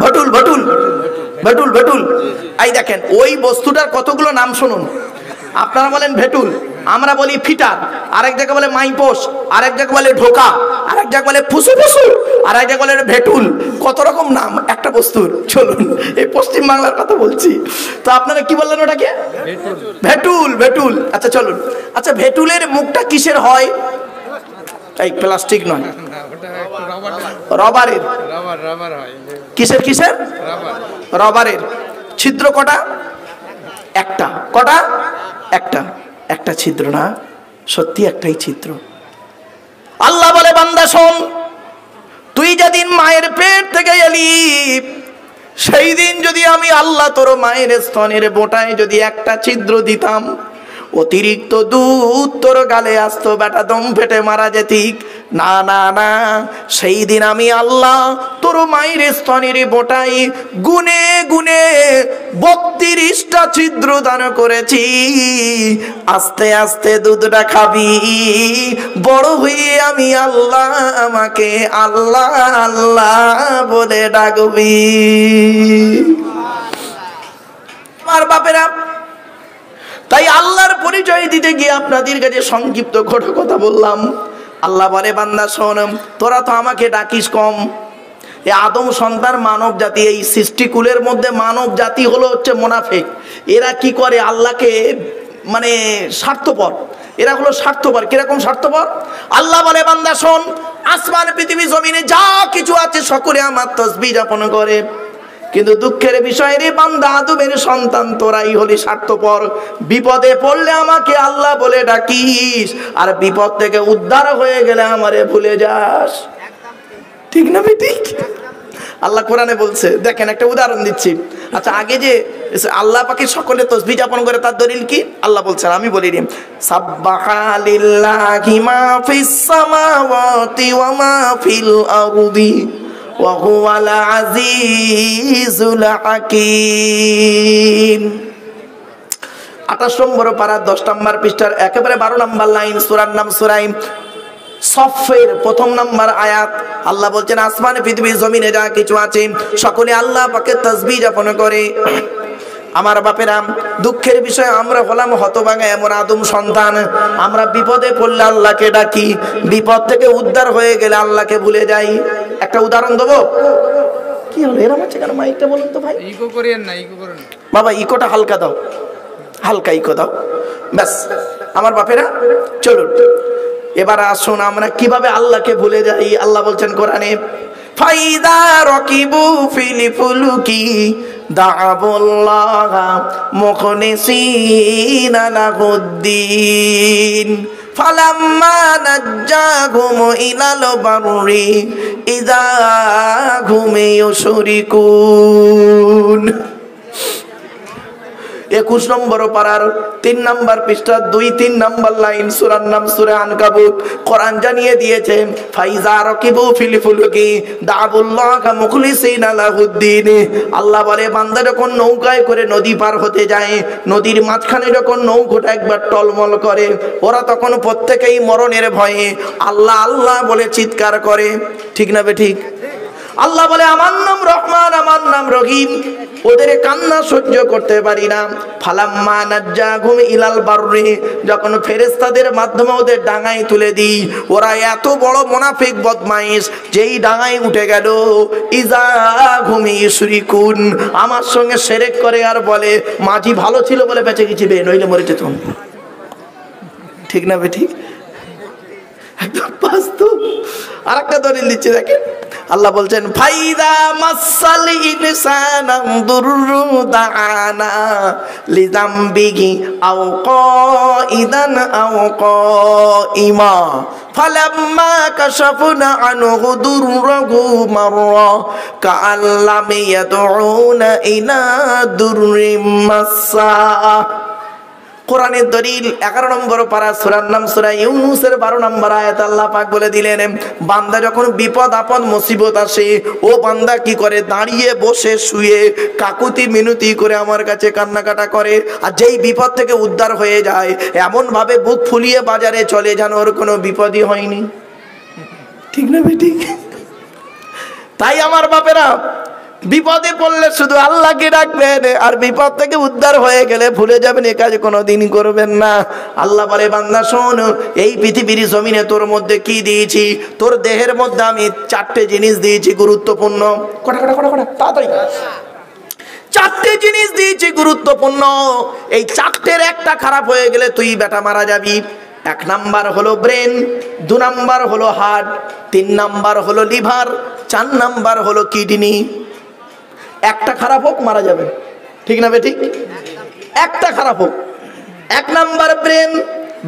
ভটুল ভটুল ভেটুল ভেটুল। এই দেখেন ওই বস্তুটার কতগুলো নাম শুনুন। আপনারা বলেন ভেটুল, আমরা বলি ফিটার, আরেক জায়গা বলে মাইপোষ, আরেক জায়গা বলে ঢোকা, আরেক জায়গা বলে ফুসু ফুসু, আরেক জায়গা বলে ভেটুল। কত রকম নাম একটা বস্তুর। চলুন এই পশ্চিম বাংলার কথা বলছি, তো আপনারা কি বললেন ওটাকে? ভেটুল ভেটুল। আচ্ছা চলুন, আচ্ছা ভেটুলের মুখটা কিসের হয়? এই প্লাস্টিক নয়, রবারের। কিসের কিসের? রবারের। ছিদ্র কটা? একটা। কটা? একটা। একটা ছিদ্র না, সত্যি একটাই ছিদ্র। আল্লাহ বলে বান্দা শোন, তুই যেদিন মায়ের পেট থেকে এলি সেই দিন যদি আমি আল্লাহ তোর মায়ের স্তনের বোটায় যদি একটা ছিদ্র দিতাম, অতিরিক্ত দুধ তোর গালে আসতো, বেটা দম ফেটে মারা যেতিক। না না না, সেই দিন আমি আল্লাহ তোর মায়ের স্তনের বোটায় গুনে গুনে 32টা ছিদ্র দান করেছি। আস্তে আস্তে দুধটা খাবি, বড় হয়ে আমি আল্লাহ আমাকে আল্লাহ আল্লাহ বলে ডাকবি। আমার বাপেরা, তাই আল্লাহর পরিচয় দিতে গিয়ে আপনাদের কাছে সংক্ষিপ্ত কথা বললাম। আল্লাহ বলে বান্দা শোন, তোরা তো আমাকে ডাকিস কম। এই আদম সন্তান মানব জাতি, এই সৃষ্টিকুলের মধ্যে মানব জাতি হলো হচ্ছে মুনাফিক। এরা কি করে? আল্লাহকে মানে স্বার্থপর, এরা হলো স্বার্থপর। কিরকম স্বার্থপর? আল্লাহ বলে বান্দা শোন, আসমান পৃথিবী জমিনে যা কিছু আছে সকলে আমার তাসবিহ যাপন করে, কিন্তু দুঃখের বিষয় রে বান্দা আদমের সন্তান তোরাই হলি স্বার্থপর। বিপদে পড়লে আমাকে আল্লাহ বলে ডাকিস, আর বিপদ থেকে উদ্ধার হয়ে গেলে আমারে ভুলে যাস। ঠিক না ঠিক? আল্লাহ কোরআনে বলছে, দেখেন একটা উদাহরণ দিচ্ছি। আচ্ছা আগে যে আল্লাহ পাকে সকলে তাসবিহ যাপন করে, তার দলিল কি? আল্লাহ বলছেন, আমি বলি নি, সাব্বাহা লিল্লাহি মা ফিস সামাওয়াতি ওয়া মা ফিল আরদি ওয়া হুয়াল আজিজুল হাকীম। 28 নম্বর পারা 10 নম্বর পৃষ্ঠার একেবারে 12 নম্বর লাইন, সূরার নাম সূরা সফের 1 নম্বর আয়াত। আল্লাহ বলছেন, আসমানে পৃথিবী জমিনে যা কিছু আছে সকলে আল্লাহ পাকে তাসবিহ যাপন করে। আমার বাপেরা, দুঃখের বিষয় আমরা হলাম হতভাগা এমন আদম সন্তান। আমরা বিপদে পড়লে আল্লাহকে ডাকি, বিপদ থেকে উদ্ধার হয়ে গেলে আল্লাহকে ভুলে যাই। একটা উদাহরণ দেবো। কি হলো এরকম হচ্ছে কেন? মাইকটা বলুন তো ভাই। ইকো করেন না, ইকো করেন বাবা, ইকোটা হালকা দাও, হালকা ইকো দাও, ব্যাস। আমার বাপেরা চলুন এবার আসুন আমরা কিভাবে আল্লাহকে ভুলে যাই। আল্লাহ বলছেন কোরআনে, ফাইদা রাকিবু ফিল ফুলকি দা'াবুল্লাহ মুখলিসিনা লাহুদ্দিন ফালাম্মা নাজ্জাহুম ইলাল বাররি ইযা হুম ইউশরিকুন। 21 নম্বর পারার 3 নম্বর পৃষ্ঠা 2-3 নম্বর লাইন, সূরার নাম সূরা আনকাবুত। কোরআন জানিয়ে দিয়েছে, ফাইজা রাকিবু ফিল ফুলকি দা'াবুল্লাহ মুখলিসিনা লাহুদ্দিন। আল্লাহ বলে বান্দা যখন নৌকায় করে নদী পার হতে যায়, নদীর মাঝখানে যখন নৌকাটা একবার টলমল করে, ওরা তখন প্রত্যেকেই মরণের ভয়ে আল্লাহ আল্লাহ বলে চিৎকার করে। ঠিক না বেঠিক? আল্লাহ বলে আমার নাম রহমান, আমার নাম রহিম। ওদের কান্না সহ্য করতে পারি না। ফালাম্মা নাজ্জাহুম ইলাল বাররি, যখন ফেরেশতাদের মাধ্যমে ওদের ডাঙায় তুলে দিই, ওরা এত বড় মুনাফিক বদমাইশ, যেই ডাঙায় উঠে গেল ইযা হুম ইউশরিকুন, আমার সঙ্গে শিরক করে আর বলে মাঝি ভালো ছিল বলে বেঁচে গেছি, বে নইলে মরে যেতাম। ঠিক না বে ঠিক? একদম বাস্তব। আরেকটা দলিল দিচ্ছি দেখেন। আল্লাহ বলছেন, ফাইদা মাসাল ইনসানা দুররু দাআনা লিযামবিহি আও কাইদান আও কাইমা ফালাম্মা কাশাফনা আনহু দুররাহু মাররা কাআল্লাম ইয়াদউনা ইলা দুররিম মাসসা। কোরআনের দলিল 11 নম্বর পারা, সূরার নাম সূরা ইউনূসের 12 নম্বর আয়াত। আল্লাহ পাক বলে দিলেন, বান্দা যখন বিপদ আপদ মুসিবত আসে, ও বান্দা কি করে? দাঁড়িয়ে বসে শুয়ে কাকুতি মিনতি করে আমার কাছে কান্নাকাটা করে, আর যেই বিপদ থেকে উদ্ধার হয়ে যায় এমন ভাবে বুক ফুলিয়ে বাজারে চলে যেন ওর কোনো বিপদই হয়নি। ঠিক না বেঠিক? তাই আমার বাপেরা বিপদে পড়লে শুধু আল্লাহকে ডাকবেন, আর বিপদ থেকে উদ্ধার হয়ে গেলে ভুলে যাবেন, এ কাজ কোনোদিন করবেন না। আল্লাহ বলে, বান্দা শোন, এই পৃথিবীর জমিনে তোর মধ্যে কি দিয়েছি? তোর দেহের মধ্যে আমি 4টে জিনিস দিয়েছি গুরুত্বপূর্ণ। কটা কটা কটা কটা তাড়াতাড়ি। 4টে জিনিস দিয়েছি গুরুত্বপূর্ণ। এই 4টের একটা খারাপ হয়ে গেলে তুই বেটা মারা যাবি। 1 নাম্বার হলো ব্রেন, 2 নাম্বার হলো হার্ট, 3 নাম্বার হলো লিভার, 4 নাম্বার হলো কিডনি। একটা খারাপ হোক মারা যাবে, ঠিক না বেঠিক? একটা খারাপ হোক। 1 নাম্বার ব্রেন,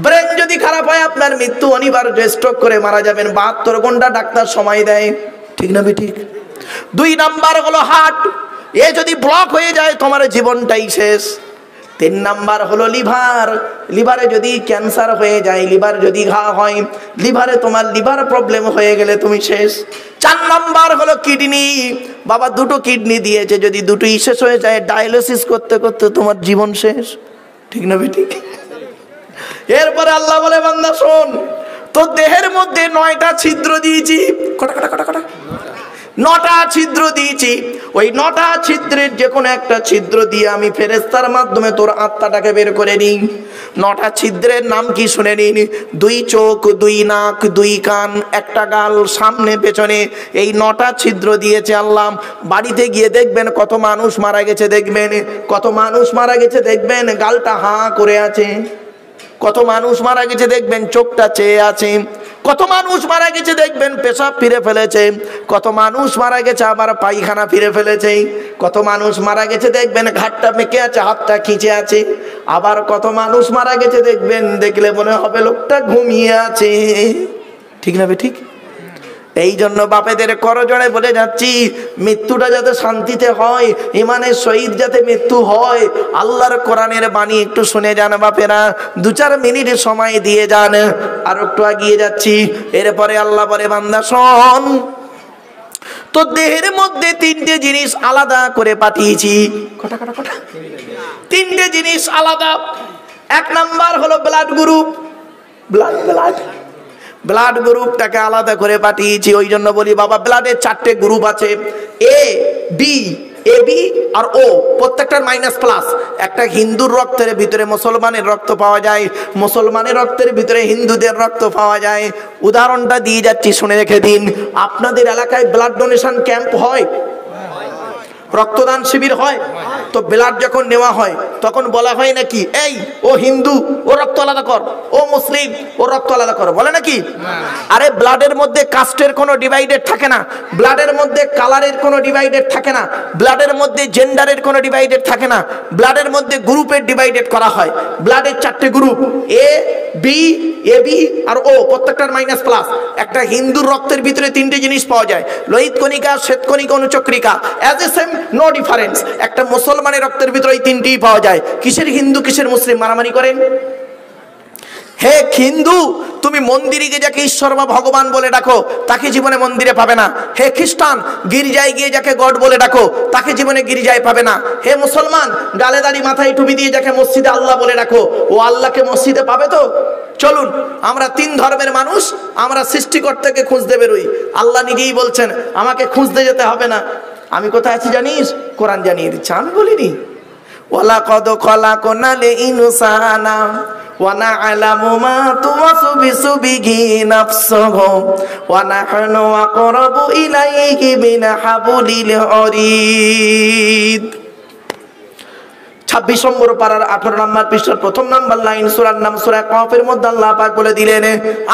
ব্রেন যদি খারাপ হয় আপনার মৃত্যু অনিবার্য, স্ট্রোক করে মারা যাবেন, 72 ঘন্টা ডাক্তার সময় দেয়, ঠিক না বেঠিক? 2 নাম্বার হলো হার্ট, এ যদি ব্লক হয়ে যায় তোমার জীবনটাই শেষ। 3 নাম্বার হলো লিভার, লিভারে যদি ক্যান্সার হয়ে যায়, লিভার যদি ঘা হয়, লিভারে তোমার লিভার প্রবলেম হয়ে গেলে তুমি শেষ। 4 নাম্বার হলো কিডনি, বাবা 2টো কিডনি দিয়েছে, যদি 2টোই শেষ হয়ে যায় ডায়ালিসিস করতে করতে তোমার জীবন শেষ, ঠিক না বেঠিক? এরপরে আল্লাহ বলে, বান্দা শোন, তোর দেহের মধ্যে 9টা ছিদ্র দিয়েছি। কটা কটা কটা কটা? 9টা ছিদ্র দিয়েছি। ওই 9টা ছিদ্রের যে কোনো একটা ছিদ্র দিয়ে আমি ফেরেশতার মাধ্যমে তোর আত্মাটাকে বের করে নিই। 9টা ছিদ্রের নাম কি শুনে নিন। 2 চোখ, 2 নাক, 2 কান, 1টা গাল, সামনে পেছনে, এই 9টা ছিদ্র দিয়েছে আল্লাহ। বাড়িতে গিয়ে দেখবেন কত মানুষ মারা গেছে, দেখবেন কত মানুষ মারা গেছে, দেখবেন গালটা হাঁ করে আছে। কত মানুষ মারা গেছে দেখবেন চোখটা চেয়ে আছে। কত মানুষ মারা গেছে দেখবেন পেশাব ফিরে ফেলেছে। কত মানুষ মারা গেছে আবার পায়খানা ফিরে ফেলেছে। কত মানুষ মারা গেছে দেখবেন ঘাটটা মেকে আছে, হাতটা খিঁচে আছে। আবার কত মানুষ মারা গেছে দেখবেন, দেখলে মনে হবে লোকটা ঘুমিয়ে আছে, ঠিক না ঠিক? এই জন্য বাপেদের করজোড়ে বলে যাচ্ছি, মৃত্যুটা যাতে শান্তিতে হয়, ইমানের শহীদ যাতে মৃত্যু হয়, আল্লাহর কোরআনের বাণী একটু শুনে যান বাপেরা, 2-4 মিনিট সময় দিয়ে যান। আর একটু এগিয়ে যাচ্ছি। এরপরে আল্লাহ বলে, বান্দা শোন, তো দেহের মধ্যে 3টে জিনিস আলাদা করে পাঠিয়েছি। কটা কটা কটা? 3টে জিনিস আলাদা। 1 নাম্বার হলো ব্লাড গ্রুপ, ব্লাড গ্রুপটাকে আলাদা করে পাঠিয়েছি। ওই জন্য বলি বাবা, ব্লাডের 4টে গ্রুপ আছে, এ বি, এবি আর ও, প্রত্যেকটার -প্লাস। একটা হিন্দুর রক্তের ভিতরে মুসলমানের রক্ত পাওয়া যায়, মুসলমানের রক্তের ভিতরে হিন্দুদের রক্ত পাওয়া যায়। উদাহরণটা দিয়ে যাচ্ছি, শুনে রেখে দিন। আপনাদের এলাকায় ব্লাড ডোনেশন ক্যাম্প হয়, রক্তদান শিবির হয়, তো ব্লাড যখন নেওয়া হয় তখন বলা হয় নাকি, এই ও হিন্দু ও রক্ত আলাদা কর, ও মুসলিম ও রক্ত আলাদা কর, বলে নাকি? আরে ব্লাডের মধ্যে কাস্টের কোনো ডিভাইডেড থাকে না, ব্লাডের মধ্যে কালারের কোনো ডিভাইডেড থাকে না, ব্লাডের মধ্যে জেন্ডারের কোনো ডিভাইডেড থাকে না, ব্লাডের মধ্যে গ্রুপের ডিভাইডেড করা হয়। ব্লাডের 4টে গ্রুপ, এ বি, এবি আর ও, প্রত্যেকটার -প্লাস। একটা হিন্দুর রক্তের ভিতরে 3টে জিনিস পাওয়া যায়, লোহিত কণিকা, শ্বেত কণিকা, অনুচক্রিকা, as a same no difference. একটা মুসলমানের রক্তের ভিতরে এই 3টিই পাওয়া যায়। কিসের হিন্দু কিসের মুসলিম মারামারি করেন? হে হিন্দু, তুমি মন্দিরে গিয়ে যাকে ঈশ্বর বা ভগবান বলে ডাকো, তাকে জীবনে মন্দিরে পাবে না। হে খ্রিস্টান, গির্জায় গিয়ে যাকে গড বলে ডাকো, তাকে জীবনে গির্জায় পাবে না। হে মুসলমান, গালে দাড়ি মাথায় টুপি দিয়ে যাকে মসজিদে আল্লাহ বলে ডাকো, ও আল্লাহকে মসজিদে পাবে তো? চলুন, আমরা 3 ধর্মের মানুষ, আমরা সৃষ্টিকর্তাকে খুঁজতে বেরোই। আল্লাহ নিজেই বলছেন আমাকে খুঁজতে যেতে হবে না। আমি কোথায় আছি জানিস? কোরআন জানিয়ে দিচ্ছে, আমি বলিনি। ওয়ালাকাদ খালাকনাল ইনসানা ওয়া না'লামু মা তুওয়াসবিসু বিহি নাফসুহু ওয়া নাহনু আকরাবু ইলাইহি মিন হাবলিল ওয়ারিদ। 26 নম্বর পারার 18 নম্বর পৃষ্ঠার 1 নম্বর লাইন, সূরার নাম সূরা কফের মধ্যে আল্লাহ পাক বলে দিলেন,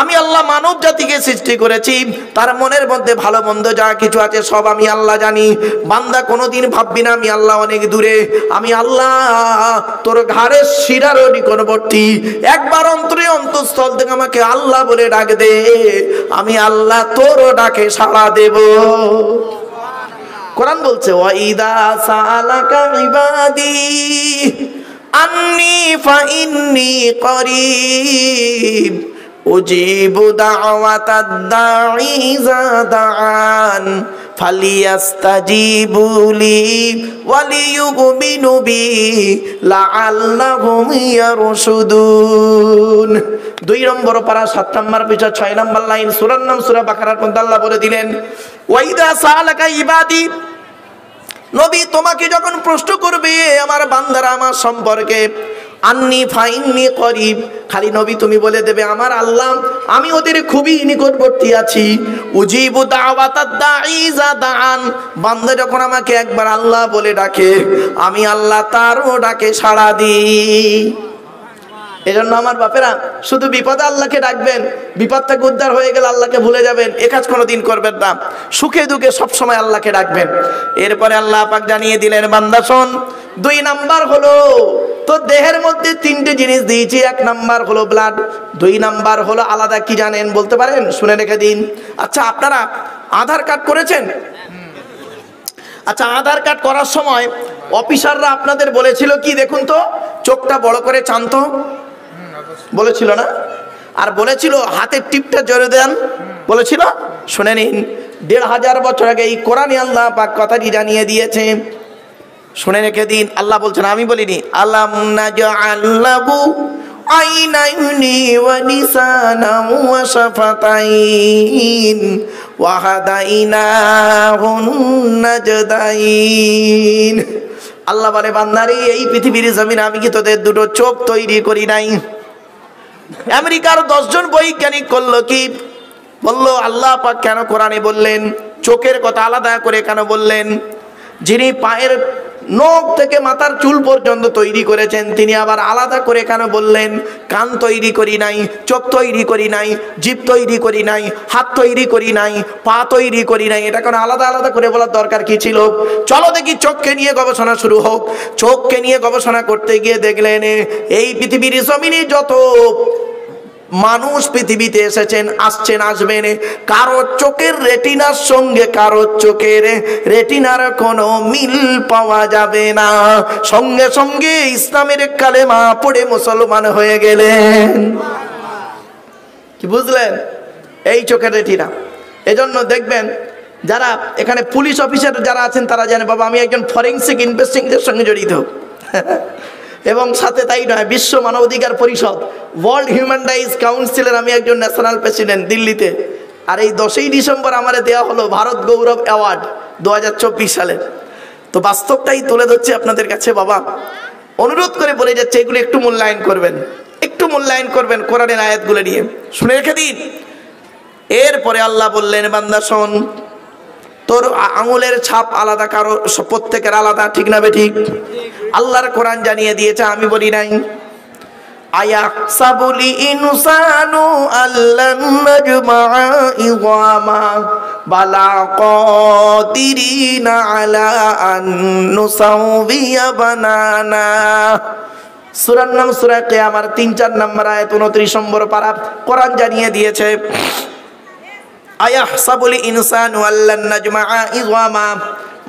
আমি আল্লাহ মানব জাতিকে সৃষ্টি করেছি, তার মনের মধ্যে ভালো মন্দ যা কিছু আছে সব আমি আল্লাহ জানি। বান্দা কোনোদিন ভাববি না আমি আল্লাহ অনেক দূরে, আমি আল্লাহ তোর ঘাড়ের শিরার নিকটবর্তী। একবার অন্তরে অন্তঃস্থল থেকে আমাকে আল্লাহ বলে ডাক দে, আমি আল্লাহ তোর ডাকে সাড়া দেব। কোরআন বলছে, ওয়াইদা সালাকা ইবাদি আন্নি ফাইন্নি করিব উজিবু দাওয়াতাদ দাঈ ইযা দাআন ফালিয়াস্তাজিবুলি ওয়ালিয়ুমিনু বি লাআল্লাহুম ইয়ারশুদুন। 2 নম্বর পারা 7 নম্বর পৃষ্ঠা 6 নম্বর লাইন, সূরার নাম সূরা বাকারার মধ্যে আল্লাহ বলে দিলেন, ওয়াইদা সালাকা ইবাদি, নবী তোমাকে যখন প্রশ্ন করবে আমার বান্দারা আমার সম্পর্কে, আন্নি ফাইন্নি করিব, খালি নবী তুমি বলে দেবে আমার আল্লাহ আমি ওদের খুবই নিকটবর্তী আছি। উজিবু দাওয়াতাদ দাঈ ইযা দাআন, বান্দা যখন আমাকে একবার আল্লাহ বলে ডাকে আমি আল্লাহ তারও ডাকে সাড়া দিই। এজন্য আমার বাপেরা শুধু বিপদে আল্লাহকে ডাকবেন, বিপদ থেকে উদ্ধার হয়ে গেলে আল্লাহকে ভুলে যাবেন, এ কাজ কোনোদিন করবেন না। সুখে দুঃখে সবসময় আল্লাহকে ডাকবেন। এরপরে আল্লাহ পাক জানিয়ে দিলেন বান্দা শোন, 2 নাম্বার হলো তো দেহের মধ্যে 3টে জিনিস দিয়েছি। 1 নাম্বার হলো ব্লাড, 2 নাম্বার হলো আলাদা কি জানেন বলতে পারেন? শুনে রেখে দিন। আচ্ছা আপনারা আধার কার্ড করেছেন? আচ্ছা আধার কার্ড করার সময় অফিসাররা আপনাদের বলেছিল কি দেখুন তো চোখটা বড় করে চান্ত, বলেছিল না? আর বলেছিল হাতের টিপটা জোরে দেন, বলেছিল? শুনে নিন, 1500 বছর আগে এই কোরআনে আল্লাহ পাক কথাটি জানিয়ে দিয়েছে। শুনে রেখে দিন, আল্লাহ বলছেন, আমি বলিনি। আলাম নাজআল লাহু আইনাইনি ওয়া লিসানান ওয়া শাফাতাইন ওয়া হাদাইনাহুন নাজদাইন। আল্লাহ বলে বান্দারে এই পৃথিবীর জমিনে আমি কি তোদের 2টো চোখ তৈরি করি নাই? আমেরিকার 10 জন বৈজ্ঞানিক করলো কি? বললো আল্লাহ পাক কেন কোরআনে বললেন চোখের কথা আলাদা করে কেন বললেন? যিনি পায়ের নখ থেকে মাথার চুল পর্যন্ত তৈরি করেছেন তিনি আবার আলাদা করে কেন বললেন? কান তৈরি করি নাই, চোখ তৈরি করি নাই, জিভ তৈরি করি নাই, হাত তৈরি করি নাই, পা তৈরি করি নাই, এটা কেন আলাদা আলাদা করে বলার দরকার কি ছিল? চলো দেখি চোখকে নিয়ে গবেষণা শুরু হোক। চোখকে নিয়ে গবেষণা করতে গিয়ে দেখলেন এই পৃথিবীর জমিনে যত মানুষ পৃথিবীতে এসেছেন, আসছেন, আসবেন, কারো চোখের রেটিনার সঙ্গে কারো চোখের রেটিনার কোনো মিল পাওয়া যাবে না। সঙ্গে সঙ্গে ইসলামের কালেমা পড়ে মুসলমান হয়ে গেলেন। কি বুঝলেন? এই চোখের রেটিনা। এজন্য দেখবেন যারা এখানে পুলিশ অফিসার যারা আছেন তারা জানে বাবা আমি একজন ফরেনসিক ইনভেস্টিগেশনের সঙ্গে জড়িত। এবং সাথে তাই নয়, বিশ্ব মানবাধিকার পরিষদ, ওয়ার্ল্ড হিউম্যান রাইটস কাউন্সিলের আমি একজন ন্যাশনাল প্রেসিডেন্ট দিল্লিতে। আর এই 10ই ডিসেম্বর আমারে দেওয়া হলো ভারত গৌরব অ্যাওয়ার্ড 2024 সালের। তো বাস্তবটাই তুলে ধরছে আপনাদের কাছে। বাবা অনুরোধ করে বলে যাচ্ছে এগুলো একটু মূল্যায়ন করবেন, একটু মূল্যায়ন করবেন কোরআনের আয়াতগুলো নিয়ে। শুনে রেখে দিন। এরপরে আল্লাহ বললেন বান্দা শোন, তোর আঙুলের ছাপ আলাদা, কারো প্রত্যেকের আলাদা, ঠিক না বেঠিক? আল্লাহর কোরআন জানিয়ে দিয়েছে, আমি বলি নাই। আয়াহসাবুল ইনসানু আল্লান নাজমা'a ইযামা বালা কাদিরিনা আলা আন নুসাউবিয়া বানানা। সূরার নাম সূরা কিয়ামার 3-4 নম্বর আয়াত 29 নম্বর পারা কোরআন জানিয়ে দিয়েছে আয়াহসাবুল ইনসানু আল্লান নাজমা'a ইযামা।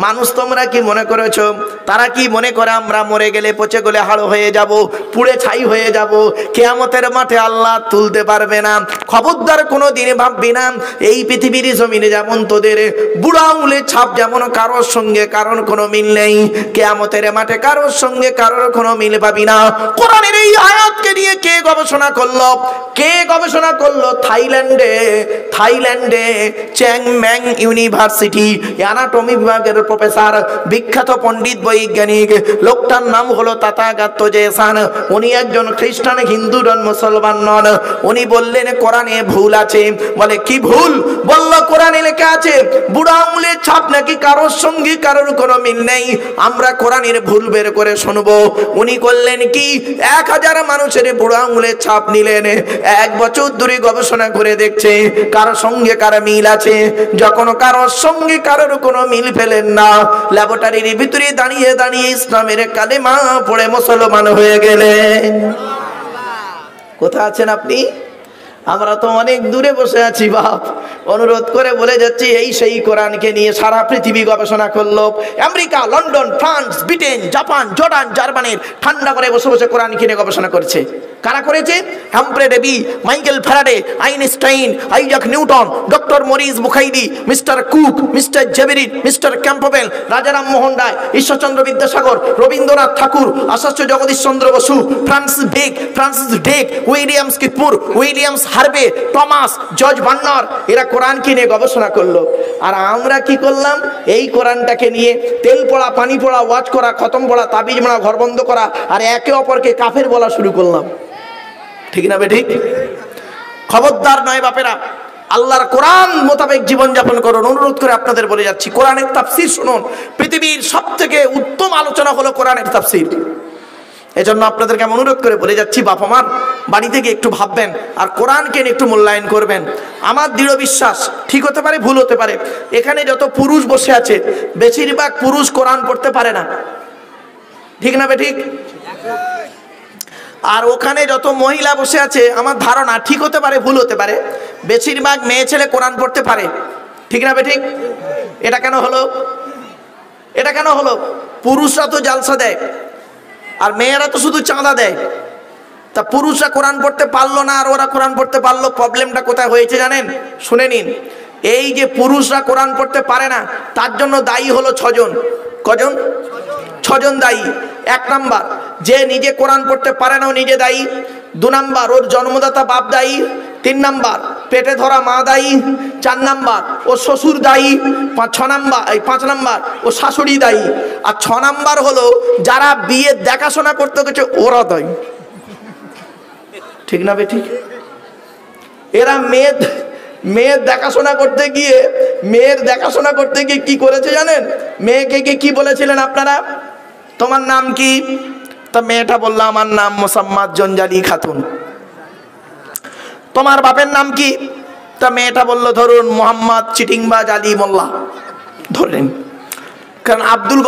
মানুষ তোমরা কি মনে করেছো, তারা কি মনে করে আমরা মরে গেলে পচে গেলে হাড় হয়ে যাব, পুড়ে ছাই হয়ে যাব, কিয়ামতের মাঠে আল্লাহ তুলতে পারবে না? খবরদার কোনো দিনে ভাববি না এই পৃথিবীর জমিনে যেমন তোদের বুড়া আঙুলের ছাপ যেমন কারোর সঙ্গে কারোর কোনো মিল নেই, কিয়ামতের মাঠে কারোর সঙ্গে কারোর কোনো মিল পাবি না। কোরআনের এই আয়াতকে নিয়ে কে গবেষণা করলো? কে গবেষণা করলো? থাইল্যান্ডে চ্যাংম্যাং ইউনিভার্সিটি অ্যানাটমি বিভাগের প্রফেসর, বিখ্যাত পণ্ডিত বৈজ্ঞানিক, লোকটার নাম হলো তাথাগত জেসান। উনি একজন খ্রিস্টান, হিন্দু নন, মুসলমান নন। উনি বললেন কোরআনে ভুল আছে। বলে কি ভুল? বলল কোরআনে লেখা আছে বুড়া আঙুলের ছাপ নাকি কারোর সঙ্গে কারোর কোনো মিল নেই। আমরা কোরআনের ভুল বের করে শুনবো। উনি করলেন কি 1000 মানুষের বুড়া আঙুলের ছাপ নিলেন, 1 বছর ধরে গবেষণা করে দেখছে কারোর সঙ্গে কারো মিল আছে। যখন কারোর সঙ্গে কারোর কোনো মিল পেলেন না, ল্যাবরেটরির ভিতরে দাঁড়িয়ে দাঁড়িয়ে ইসলামের কালেমা পড়ে মুসলমান হয়ে গেলেন। কোথায় আছেন আপনি? আমরা তো অনেক দূরে বসে আছি বাপ। অনুরোধ করে বলে যাচ্ছি এই সেই কোরআনকে নিয়ে সারা পৃথিবী গবেষণা করলো। America, London, France, Britain, Japan, Jordan, জার্মানির ঠান্ডা করে বসে বসে কোরআন কিনে গবেষণা করছে। কারা করেছে? Humphry Davy, Michael Faraday, Einstein, Isaac Newton, doctor Maurice Bucaille, mister Cook, mister জেবেরিন, mister Campbell, Rajaram Mohan Roy, Ishwarchandra Vidyasagar, Rabindranath Tagore, Acharya Jagadish Chandra Bose, Francis ডেক, উইলিয়ামস কিতমুর, উইলিয়ামস হার্ভে, টমাস, জর্জ ভার্নার, এরা কোরআনকে নিয়ে গবেষণা করলো। আর আমরা কি করলাম? এই কোরআনটাকে নিয়ে তেল পড়া, পানি পড়া, ওয়াজ করা, খতম পড়া, তাবিজ মারা, ঘর বন্ধ করা, আর একে অপরকে কাফের বলা শুরু করলাম। ঠিক না বে ঠিক? খবরদার নয় বাপেরা, আল্লাহর কোরআন মোতাবেক জীবনযাপন করুন। অনুরোধ করে আপনাদের বলে যাচ্ছি, কোরআনের তাফসীর শুনুন। পৃথিবীর সবথেকে উত্তম আলোচনা হলো কোরআনের তাফসীর। এজন্য আপনাদেরকে আমি অনুরোধ করে বলে যাচ্ছি, বাবা মার বাড়ি থেকে একটু ভাববেন আর কোরআনকে একটু মূল্যায়ন করবেন। আমার দৃঢ় বিশ্বাস, ঠিক হতে পারে, ভুল হতে পারে, এখানে যত পুরুষ বসে আছে বেশিরভাগ পুরুষ কোরআন পড়তে পারে না। ঠিক না বে ঠিক? আর ওখানে যত মহিলা বসে আছে, আমার ধারণা, ঠিক হতে পারে, ভুল হতে পারে, বেশিরভাগ মেয়ে ছেলে কোরআন পড়তে পারে। ঠিক না বে ঠিক? এটা কেন হলো? এটা কেন হলো? পুরুষরা তো জালসা দেয় আর মেয়েরা তো শুধু চাঁদা দেয়। তা পুরুষরা কোরআন পড়তে পারলো না আর ওরা কোরআন পড়তে পারলো। প্রবলেমটা কোথায় হয়েছে জানেন? শুনে নিন। এই যে পুরুষরা কোরআন পড়তে পারে না, তার জন্য দায়ী হলো 6 জন। কজন? 6 জন দায়ী। 1 নাম্বার, যে নিজে কোরআন পড়তে পারে না ও নিজে দায়ী। 2 নাম্বার, ওর জন্মদাতা বাপ দায়ী। 3 নাম্বার, পেটে ধরা মা দায়ী। 4 নাম্বার, ও শ্বশুর দায়ী। 5 নাম্বার, ও শাশুড়ি দায়ী। আর 6 নাম্বার হলো যারা বিয়ে দেখাশোনা করতে গেছে ওরা দায়ী। ঠিক না বে ঠিক? এরা মেয়ের দেখাশোনা করতে গিয়ে কি করেছে জানেন? মেয়েকে কি বলেছিলেন আপনারা? তোমার নাম কি? তা মেয়েটা বলল, আমার নাম মোসাম্মদ জঞ্জালি খাতুন। তোমার বাপের নাম কি? তা মেয়েটা বলল, ধরুন মোহাম্মদ চিটিংবাজ আলী মোল্লা ধরেন। কারণ আব্দুল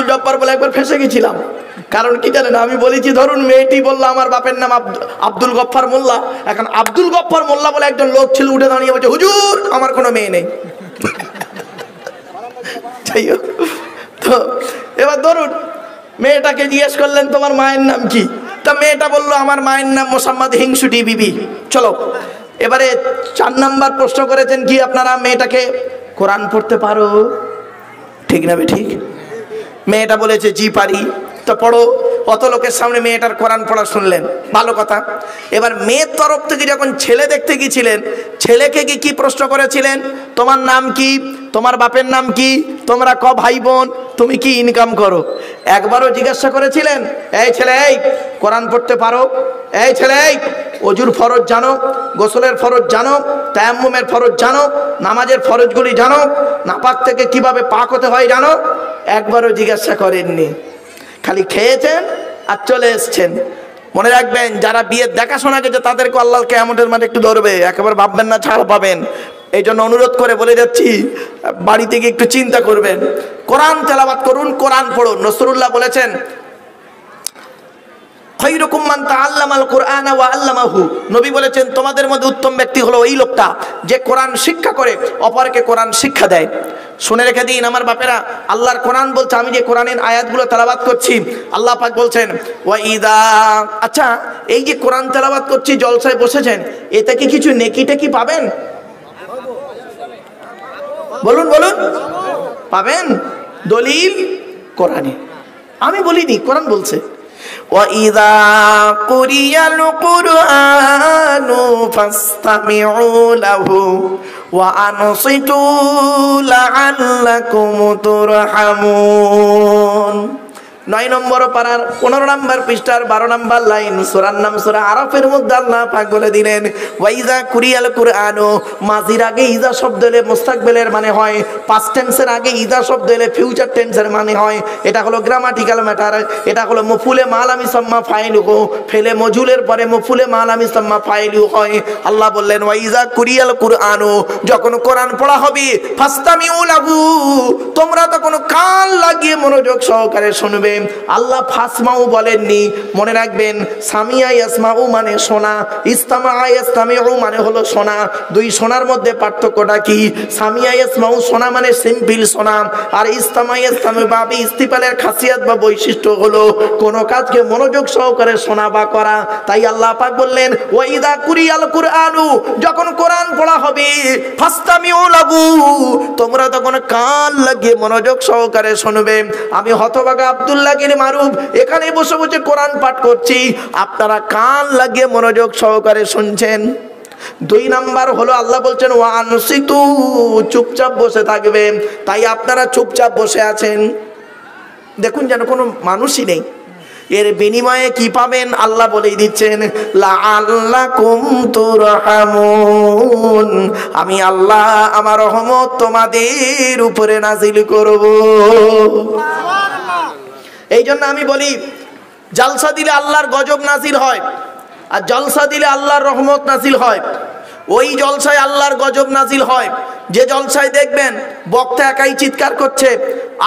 জব্বার বলে একবার ফেঁসে গেছিলাম। কারণ কি জানেন? আমি বলেছি, ধরুন মেয়েটি বললো আমার বাপের নাম আব্দুল গফ্ফার মোল্লা। এখন আব্দুল গফ্ফার মোল্লা বলে একজন লোক ছিল, উঠে দাঁড়িয়ে বলছে, হুজুর আমার কোনো মেয়ে নেই। তো এবার ধরুন মেয়েটাকে জিজ্ঞেস করলেন, তোমার মায়ের নাম কি? তা মেয়েটা বললো, আমার মায়ের নাম মোসাম্মদ হিংসুটি বিবি। চলো এবারে 4 নাম্বার প্রশ্ন করেছেন কি আপনারা মেয়েটাকে? কোরআন পড়তে পারো? ঠিক না বে ঠিক? মেয়েটা বলেছে, জি পারি। তো পড়ো। অত লোকের সামনে মেয়েটার কোরআন পড়া শুনলেন, ভালো কথা। এবার মেয়ের তরফ থেকে যখন ছেলে দেখতে গিয়েছিলেন, ছেলেকে কি প্রশ্ন করেছিলেন? তোমার নাম কি? তোমার বাপের নাম কি? তোমরা ক ভাই বোন? তুমি কি ইনকাম করো? একবারও জিজ্ঞাসা করেছিলেন, এই ছেলে, এই কোরআন পড়তে পারো? এই ছেলে, এই ওজুর ফরজ জানো? গোসলের ফরজ জানো? তায়াম্মুমের ফরজ জানো? নামাজের ফরজগুলি জানো? নাপাক থেকে কিভাবে পাক হতে হয় জানো? একবারও জিজ্ঞাসা করেননি। খালি খেয়েছেন আর চলে এসছেন। মনে রাখবেন, যারা বিয়ের দেখাশোনা গেছে তাদেরকে আল্লাহ কিয়ামতের মাঠে একটু ধরবে। একেবারে ভাববেন না ছাড় পাবেন। এই জন্য অনুরোধ করে বলে যাচ্ছি, বাড়ি থেকে একটু চিন্তা করবেন। কোরআন তেলাওয়াত করুন, কোরআন পড়ুন। রাসূলুল্লাহ বলেছেন, খায়রুকুম মান তাআল্লামাল কুরআনা ওয়া আল্লামাহু। নবী বলেছেন, তোমাদের মধ্যে উত্তম ব্যক্তি হলো ওই লোকটা যে কোরআন শিক্ষা করে অপরকে কোরআন শিক্ষা দেয়। শুনে রেখে দিন আমার বাপেরা, আল্লাহর কোরআন বলছে, আমি যে কোরআনের আয়াতগুলো তেলাওয়াত করছি, আল্লাহ পাক বলছেন ওয়া ইদা। আচ্ছা, এই যে কোরআন তেলাওয়াত করছি, জলসায় বসেছেন, এতে কি কিছু নেকি টেকি পাবেন? বলুন বলুন, পাবেন? দলিল কোরআনে, আমি বলিনি, কোরআন বলছে। وَإِذَا قُرِئَ الْقُرْآنُ فَاسْتَمِعُوا لَهُ وَأَنصِتُوا لَعَلَّكُمْ تُرْحَمُونَ। 9 নম্বর পারার 15 নম্বর পৃষ্ঠার 12 নম্বর লাইন, সূরার নাম সূরা আরাফের মধ্যে আল্লাহ পাক বলে দিলেন, ওয়াইজা কুরিয়াল কুরআনু। মাজির আগে ইজা শব্দ এলে মুস্তাকবিলের মানে হয়, পাস্ট টেন্সের আগে ইজা শব্দ এলে ফিউচার টেন্সের মানে হয়। এটা হলো গ্রামাটিক্যাল ম্যাটার। এটা হলো মফুলে মালামি সাম্মা ফাইলুহু, ফেলে মজুলের পরে মফুলে মালামি সাম্মা ফাইলু হয়। আল্লাহ বললেন, ওয়াইজা কুরিয়াল কুরআনু, যখন কোরআন পড়া হবে, ফাস্তামিউ লাহু, তোমরা তখন কান লাগিয়ে মনোযোগ সহকারে শুনবে। আল্লাহ ফাসমাউ বলেননি। মনে রাখবেন, সামিয়া ইয়াসমাউ মানে শোনা, ইস্তামা ইয়াস্তামিউ মানে হলো শোনা। দুই শোনার মধ্যে পার্থক্যটা কি? সামিয়া ইয়াসমাউ শোনা মানে সিম্পল শোনা, আর ইস্তামা ইয়াস্তামিউ বাবি ইস্তিফালের খাসিয়াত বা বৈশিষ্ট্য হলো কোন কাজকে মনোযোগ সহকারে শোনা বা করা। তাই আল্লাহ পাক বললেন, ওয়াইদা কুরিয়াল কুরআনু, যখন কোরআন পড়া হবে, ফাসতামিউ লাহু, তোমরা তখন কান লাগিয়ে মনোযোগ সহকারে শুনবে। আমি হতভাগা আব্দুল্লাহ গির মারুফ এখানে বসে বসে কোরআন পাঠ করছি, আপনারা কান লাগিয়ে মনোযোগ সহকারে শুনছেন। দুই নাম্বার হলো আল্লাহ বলছেন ওয়ানসিতু, চুপচাপ বসে থাকবে। তাই আপনারা চুপচাপ বসে আছেন, দেখুন যেন কোনো মানুষই নেই। এর বিনিময়ে কি পাবেন আল্লাহ বলেই দিচ্ছেন, লাআল্লাকুম তুরহামুন, আমি আল্লাহ আমার রহমত তোমাদের উপরে নাজিল করব। এই জন্য আমি বলি, জলসা দিলে আল্লাহর গজব নাজিল হয়, আর জলসা দিলে আল্লাহর রহমত নাজিল হয়। ওই জলসায় আল্লাহর গজব নাজিল হয় যে জলসায় দেখবেন বক্তা একাই চিৎকার করছে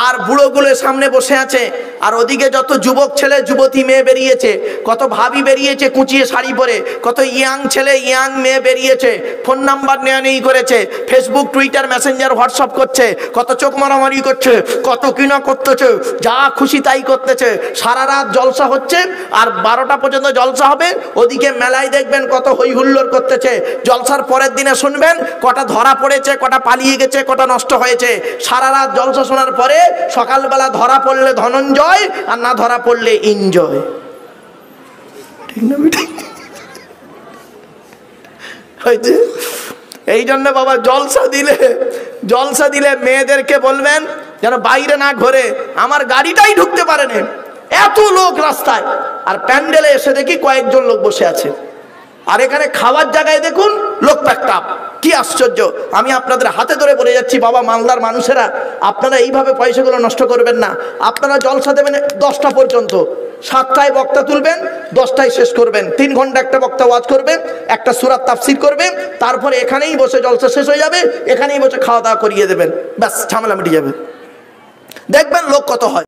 আর বুড়োগুলো সামনে বসে আছে, আর ওদিকে যত যুবক ছেলে যুবতী মেয়ে বেরিয়েছে, কত ভাবি বেরিয়েছে কুচিয়ে শাড়ি পরে, কত ইয়াং ছেলে ইয়াং মেয়ে বেরিয়েছে, ফোন নাম্বার নেওয়া নেই করেছে, ফেসবুক টুইটার মেসেঞ্জার হোয়াটসঅ্যাপ করছে, কত চোখ মারামারি করছে, কত কিনা করতেছে, যা খুশি তাই করতেছে। সারা রাত জলসা হচ্ছে, আর 12টা পর্যন্ত জলসা হবে। ওদিকে মেলায় দেখবেন কত হই হুল্লোড় করতেছে। জলসার পরের দিনে শুনবেন কটা ধরা পড়েছে, কটা পালিয়ে গেছে, কটা নষ্ট হয়েছে। সারা রাত জলসা শোনার পরে সকালবেলা ধরা পড়লে ধনঞ্জয়, আর না ধরা পড়লে এনজয়। ঠিক না? হয়েছে। এই জন্য বাবা জলসা দিলে মেয়েদেরকে বলবেন যেন বাইরে না ঘোরে, আমার গাড়িটাই ঢুকতে পারে না, এত লোক রাস্তায়, আর প্যান্ডেলে এসে দেখি কয়েকজন লোক বসে আছে। আর এখানে খাওয়ার জায়গায় দেখুন লোক প্যাকটাপ, কি আশ্চর্য। আমি আপনাদের হাতে ধরে বলে যাচ্ছি, বাবা মালদার মানুষেরা, আপনারা এইভাবে পয়সাগুলো নষ্ট করবেন না। আপনারা জলসা দেবেন 10টা পর্যন্ত, 7টায় বক্তা তুলবেন, 10টায় শেষ করবেন। 3 ঘন্টা একটা বক্তা ওয়াজ করবে, একটা সূরা তাফসীর করবে, তারপরে এখানেই বসে জলসা শেষ হয়ে যাবে, এখানেই বসে খাওয়া দাওয়া করিয়ে দেবেন, ব্যাস ঝামেলা মিটে যাবে। দেখবেন লোক কত হয়।